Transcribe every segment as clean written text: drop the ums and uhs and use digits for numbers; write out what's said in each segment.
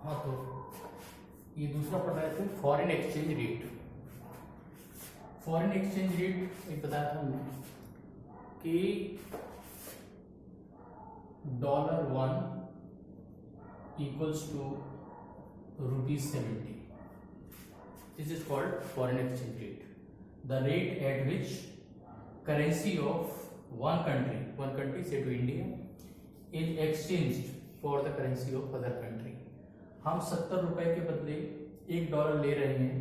हाँ, तो ये दूसरा पढ़ रहे थे foreign exchange rate. Foreign exchange rate एक बताया था हमने कि $1 equals to ₹70. This is called foreign exchange rate. The rate at which currency of one country say to India is exchanged for the currency of other country. हम 70 रुपए के बदले $1 ले रहे हैं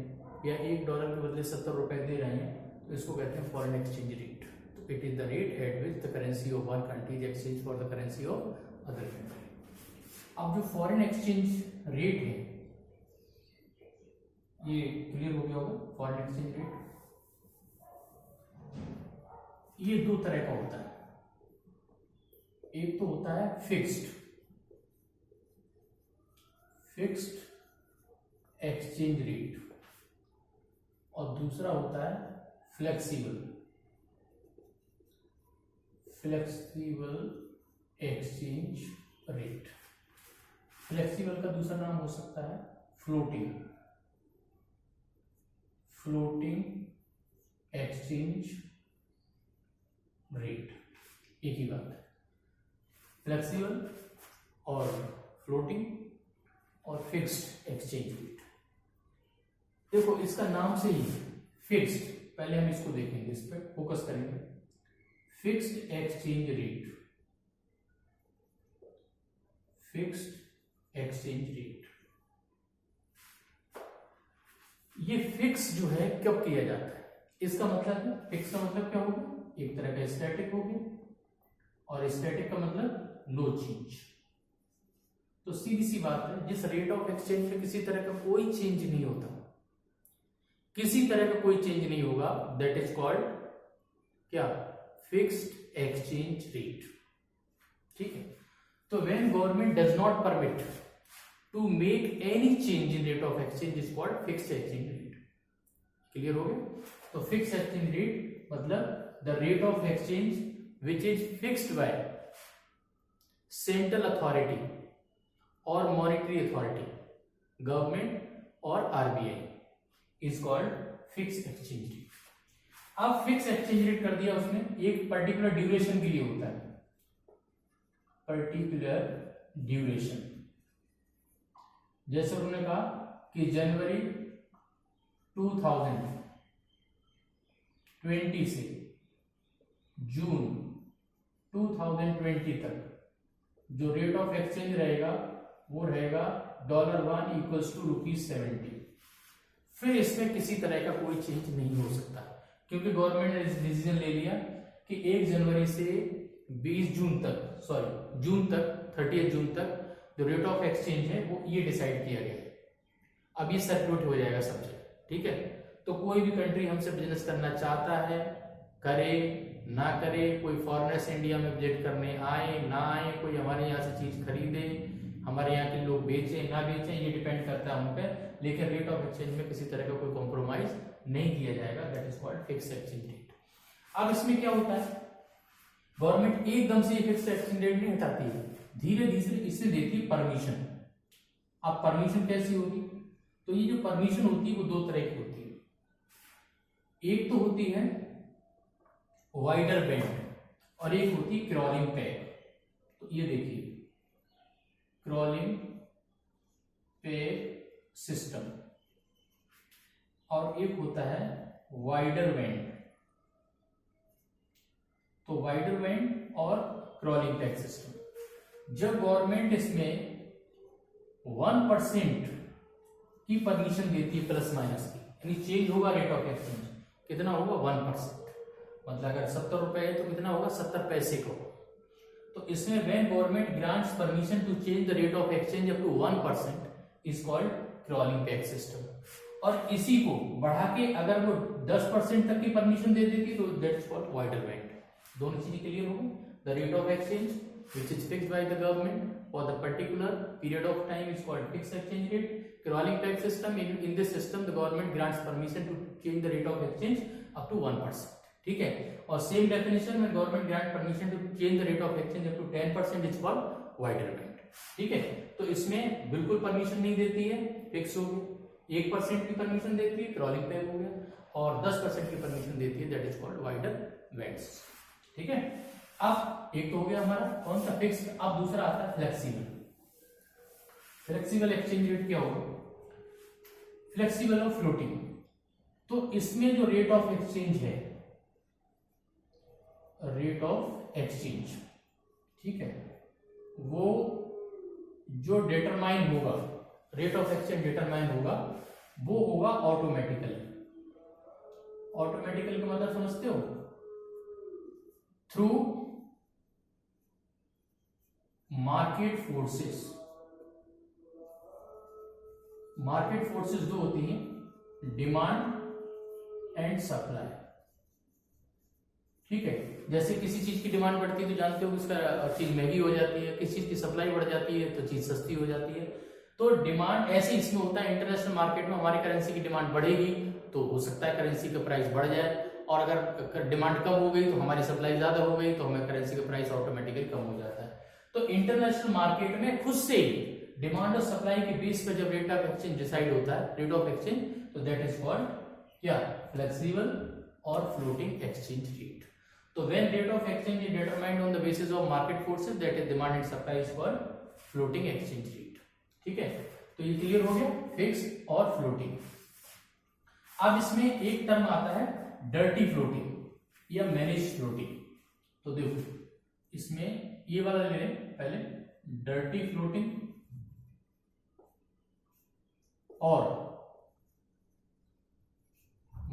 या $1 के बदले 70 रुपए दे रहे हैं, तो इसको कहते हैं फॉरेन एक्सचेंज रेट। तो it is the rate at which the currency of one country is exchange for the currency of other country. अब जो फॉरेन एक्सचेंज रेट है ये क्लियर हो गया होगा। फॉरेन एक्सचेंज रेट ये दो तरह का होता है। एक तो होता है फिक्स्ड एक्सचेंज रेट और दूसरा होता है फ्लेक्सिबल एक्सचेंज रेट। फ्लेक्सिबल का दूसरा नाम हो सकता है फ्लोटिंग एक्सचेंज रेट। एक ही बात है, फ्लेक्सिबल और फ्लोटिंग और फिक्स्ड एक्सचेंज रेट। देखो इसका नाम से ही फिक्स्ड, पहले हम इसको देखेंगे, इस पर फोकस करेंगे। फिक्स्ड एक्सचेंज रेट, ये फिक्स जो है कब किया जाता है, इसका मतलब है फिक्स का मतलब क्या होगा, एक तरह का स्टैटिक हो गया और स्टैटिक का मतलब नो चेंज। तो सीधी सी बात है, जिस रेट ऑफ एक्सचेंज में किसी तरह का कोई चेंज नहीं होता, किसी तरह का कोई चेंज नहीं होगा, दैट इज कॉल्ड क्या, फिक्स्ड एक्सचेंज रेट। ठीक है। तो when government does not permit to make any change in rate of exchange is called fixed exchange rate. Clear हो गया। तो फिक्स्ड एक्सचेंज रेट मतलब the rate of exchange which is fixed by central authority और monetary authority, government और RBI, is called fixed exchange rate. अब fix exchange rate कर दिया उसने, एक पर्टिकुलर ड्यूरेशन के लिए होता है, पर्टिकुलर ड्यूरेशन। जैसे उन्होंने कहा कि जनवरी 2020 से जून 2020 तक जो रेट ऑफ एक्सचेंज रहेगा वो रहेगा $1 इक्वल्स टू ₹70। फिर इसमें किसी तरह का कोई चेंज नहीं हो सकता, क्योंकि गवर्नमेंट ने डिसीजन ले लिया कि 1 जनवरी से 20 जून तक, जून तक, 30 जून तक जो रेट ऑफ एक्सचेंज है वो ये डिसाइड किया गया है। अब ये सर्कुलेट हो जाएगा सब जगह। ठीक है। तो कोई भी कंट्री हमसे बिजनेस करना चाहता है, करे ना करे, कोई फॉरेनर्स इंडिया में विजिट करने आए ना आए, कोई हमारे यहाँ से चीज खरीदे, हमारे यहाँ के लोग बेचें ना बेचें, ये डिपेंड करता है उन पर, लेकिन रेट ऑफ एक्सचेंज में किसी तरह का कोई कॉम्प्रोमाइज नहीं किया जाएगा। That is called fixed exchange rate. अब इसमें क्या होता है, गवर्नमेंट एकदम से फिक्स्ड एक्सचेंज रेट नहीं हटाती है, धीरे धीरे इसे देती है परमिशन। अब परमिशन कैसी होगी, तो ये जो परमिशन होती है वो दो तरह की होती है। एक तो होती है वाइडर बैंड और एक होती है क्रॉलिंग पैक। तो ये देखिए क्रॉलिंग पैक सिस्टम, और एक होता है वाइडर बैंड। तो वाइडर बैंड और क्रॉलिंग पैक सिस्टम, जब गवर्नमेंट इसमें 1% की परमिशन देती है प्लस माइनस की, यानी चेंज होगा रेट ऑफ एक्सचेंज, कितना होगा 1%, मतलब अगर 70 रुपए है तो कितना होगा 70 पैसे का होगा। तो इसमें when government grants permission to change the rate of exchange up to 1% is called crawling peg system. और इसी को बढ़ा के अगर वो 10% तक की परमिशन दे देती तो दैट्स कॉल्ड वाइडर बैंड। दोनों चीजें क्लियर हो गई। The rate of exchange which is fixed by the government for the particular period of time is called fixed exchange rate. Crawling peg system, in this system the government grants permission to change the rate of exchange up to 1%. ठीक है। और same definition में government grant permission to change the rate of exchange up to 10% is called wider band. ठीक है, तो इसमें बिल्कुल permission नहीं देती है, फिक्स हो गया। 1% की परमिशन देती है, क्रॉलिंग पैक हो गया, और 10% की परमिशन देती है, that is called wider bands. ठीक है, अब एक तो हो गया हमारा कौन सा फिक्स। अब दूसरा आता है फ्लेक्सिबल। फ्लेक्सिबल एक्सचेंज रेट क्या होगा, फ्लेक्सिबल और फ्लोटिंग। तो इसमें जो रेट ऑफ एक्सचेंज है, रेट ऑफ एक्सचेंज, ठीक है, वो जो डिटरमाइन होगा, रेट ऑफ एक्सचेंज डिटरमाइन होगा, वो होगा ऑटोमेटिकली। ऑटोमेटिकल का मतलब समझते हो, through market forces. Market forces जो होती हैं, डिमांड एंड सप्लाई। ठीक है, जैसे किसी चीज की डिमांड बढ़ती है तो जानते हो उसका चीज महंगी हो जाती है, किसी चीज की सप्लाई बढ़ जाती है तो चीज सस्ती हो जाती है। तो डिमांड ऐसे इसमें होता है, इंटरनेशनल मार्केट में हमारी करेंसी की डिमांड बढ़ेगी तो हो सकता है करेंसी का प्राइस बढ़ जाए, और अगर डिमांड कम हो गई तो हमारी सप्लाई ज्यादा हो गई तो हमें करेंसी का प्राइस ऑटोमेटिकली कम हो जाता है। तो इंटरनेशनल मार्केट में खुद से डिमांड और सप्लाई के बेस पर जब रेट ऑफ एक्सचेंज डिसाइड होता है, रेट ऑफ एक्सचेंज, तो दैट इज कॉल्ड क्या, फ्लेक्सिबल और फ्लोटिंग एक्सचेंज रेट। तो when rate of exchange is determined on the basis of market forces, that is demand and supply, is called floating exchange rate। ठीक है, तो ये clear हो गया फिक्स और फ्लोटिंग। अब इसमें एक टर्म आता है डर्टी फ्लोटिंग या मैनेज फ्लोटिंग। तो देखो इसमें ये वाला ले लें पहले, डर्टी फ्लोटिंग और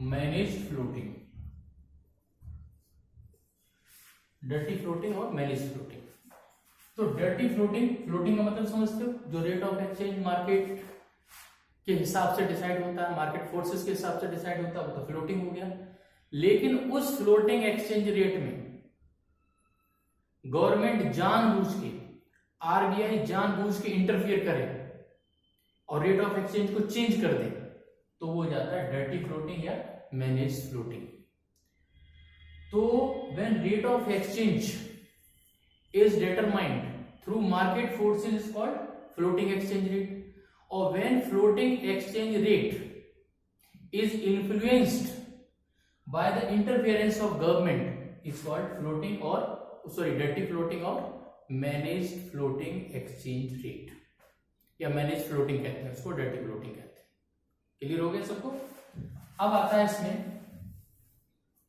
मैनेज फ्लोटिंग। डर्टी फ्लोटिंग और मैनेज फ्लोटिंग। तो डर्टी फ्लोटिंग, फ्लोटिंग का मतलब समझते हो, जो रेट ऑफ एक्सचेंज मार्केट के हिसाब से डिसाइड होता है, मार्केट फोर्सेस के हिसाब से डिसाइड होता है, वो तो फ्लोटिंग हो गया। लेकिन उस फ्लोटिंग एक्सचेंज रेट में गवर्नमेंट जानबूझ के, आरबीआई जानबूझ के इंटरफियर करे और रेट ऑफ एक्सचेंज को चेंज कर दे, तो वो हो जाता है डर्टी फ्लोटिंग या मैनेज फ्लोटिंग। तो when rate of exchange is determined through market forces is called floating exchange rate, or when floating exchange rate is influenced by the interference of government is called floating or dirty floating or managed floating exchange rate, या managed floating कहते हैं उसको, dirty floating कहते हैं। Clear हो गया सबको। अब आता है इसमें,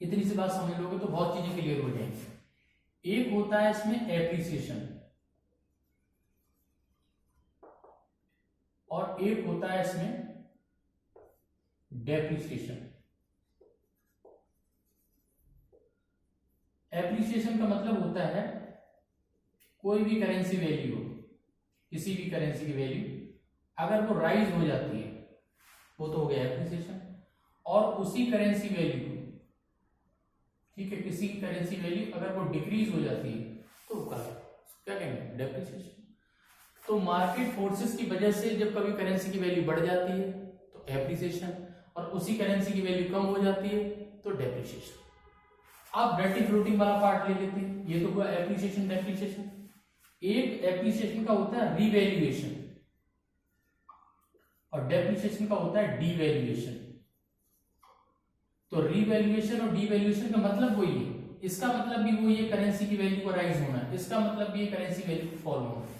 इतनी सी बात समझ लोगे तो बहुत चीजें क्लियर हो जाएंगी। एक होता है इसमें एप्रिसिएशन और एक होता है इसमें डेप्रिसिएशन। एप्रिसिएशन का मतलब होता है कोई भी करेंसी वैल्यू हो, किसी भी करेंसी की वैल्यू अगर वो राइज हो जाती है वो तो हो गया एप्रिसिएशन, और उसी करेंसी वैल्यू, ठीक है, किसी की करेंसी वैल्यू अगर वो डिक्रीज हो जाती है तो क्या कहेंगे, डेप्रिसिएशन। तो मार्केट फोर्सेस की वजह से जब कभी करेंसी की वैल्यू बढ़ जाती है तो एप्रिसिएशन, और उसी करेंसी की वैल्यू कम हो जाती है तो डेप्रिसिएशन। अब डर्टी फ्लोटिंग वाला पार्ट ले लेते हैं, ये तो हुआ एप्रिसिएशन डेप्रिसिएशन। एक एप्रिसिएशन का होता है रिवैल्यूएशन और डेप्रिसिएशन का होता है डीवैल्यूएशन। तो रिवैल्यूएशन और डीवैल्यूएशन का मतलब वही है, इसका मतलब भी वही है करेंसी की वैल्यू को राइज होना है, इसका मतलब भी है करेंसी वैल्यू को फॉल होना है।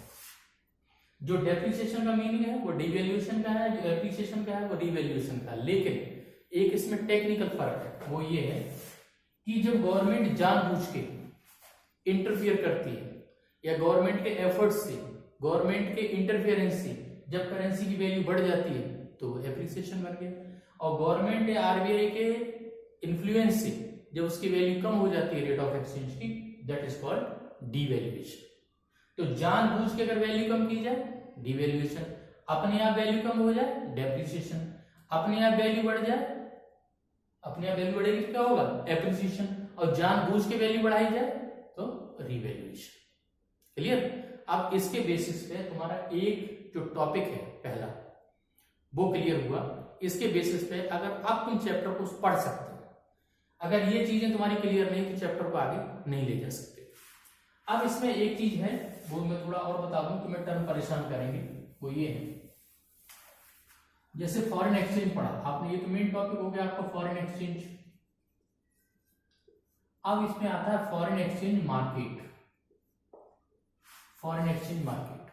जो डेप्रिसिएशन का मीनिंग है वो डीवैल्यूएशन का है, जो एप्रिसिएशन का है वो रिवैल्यूएशन का है। लेकिन एक इसमें टेक्निकल फर्क है, वो ये है कि जब गवर्नमेंट जानबूझ के इंटरफियर करती है या गवर्नमेंट के एफर्ट से, गवर्नमेंट के इंटरफियरेंस से जब करेंसी की वैल्यू बढ़ जाती है तो एप्रिसिएशन बन गया, और गवर्नमेंट या आरबीआई के इन्फ्लुएंस से जब उसकी वैल्यू कम हो जाती है रेट ऑफ एक्सचेंज की, दैट इज कॉल्ड डीवैल्यूएशन। तो जानबूझ के अगर वैल्यू कम की जाए डीवैल्यूएशन, अपने आप वैल्यू कम हो जाए डेप्रिसिएशन, अपने आप वैल्यू बढ़ जाए, अपने आप वैल्यू बढ़ेगी तो क्या होगा, एप्रिसिएशन, और जानबूझ के वैल्यू बढ़ाई जाए तो रिवैल्यूएशन। क्लियर। अब इसके बेसिस पे तुम्हारा एक जो टॉपिक है पहला वो क्लियर हुआ। इसके बेसिस पे अगर अब तुम चैप्टर को पढ़ सकते हो, अगर ये चीजें तुम्हारी क्लियर नहीं तो चैप्टर को आगे नहीं ले जा सकते। अब इसमें एक चीज है वो मैं थोड़ा और बता दूं, तुम्हें टर्म परेशान करेंगे, वो ये है जैसे फॉरेन एक्सचेंज पढ़ा आपने, ये तो मेन टॉपिक हो गया आपका फॉरेन एक्सचेंज। अब इसमें आता है foreign exchange market. Foreign exchange market,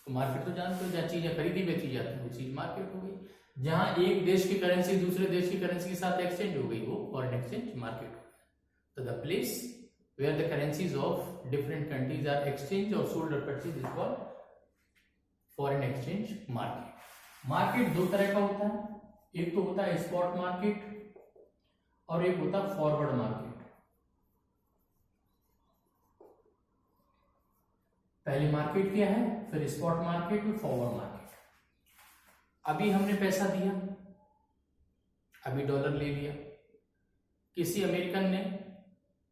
तो मार्केट तो जानते हो जहाँ चीजें खरीदी बेची जाती है वो चीज मार्केट हो गई, जहां एक देश की करेंसी दूसरे देश की करेंसी के साथ एक्सचेंज हो गई वो फॉरेन एक्सचेंज मार्केट हो गई। तो the place where the currencies of different countries are exchange और सोल्ड और purchase is called foreign exchange market. Market दो तरह का होता है, एक तो होता है स्पॉट मार्केट और एक होता है फॉरवर्ड मार्केट। पहले मार्केट क्या है, फिर स्पॉट मार्केट, फिर फॉरवर्ड मार्केट। अभी हमने पैसा दिया, अभी डॉलर ले लिया, किसी अमेरिकन ने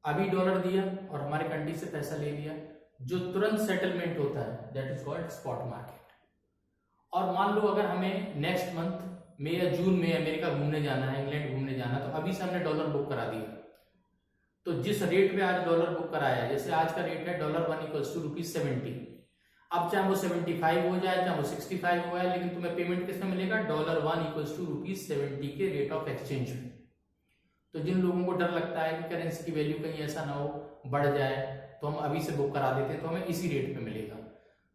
अभी डॉलर दिया और हमारे कंट्री से पैसा ले लिया, जो तुरंत सेटलमेंट होता है that is called spot market. और मान लो अगर हमें नेक्स्ट मंथ में या जून में अमेरिका घूमने जाना है, इंग्लैंड घूमने जाना है, तो अभी से हमने डॉलर बुक करा दिया, तो जिस रेट पे आज डॉलर बुक कराया है, जैसे आज का रेट है $1 इक्वल्स टू ₹70, अब चाहे वो 75 हो जाए चाहे वो 65 हो जाए, लेकिन तुम्हें पेमेंट किसमें मिलेगा, $1 इक्वल्स टू ₹70 के रेट ऑफ एक्सचेंज में। तो जिन लोगों को डर लगता है कि करेंसी की वैल्यू कहीं ऐसा ना हो बढ़ जाए, तो हम अभी से बुक करा देते हैं तो हमें इसी रेट पे मिलेगा।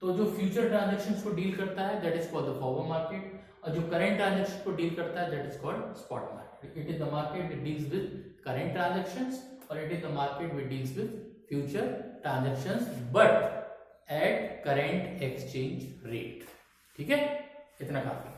तो जो फ्यूचर ट्रांजेक्शन्स को डील करता है that is called the forward market, और जो करंट ट्रांजेक्शन को डील करता है that is called spot market. It is the market that deals with current transactions और it is the market which deals with future transactions but at current exchange rate. ठीक है, इतना काफी।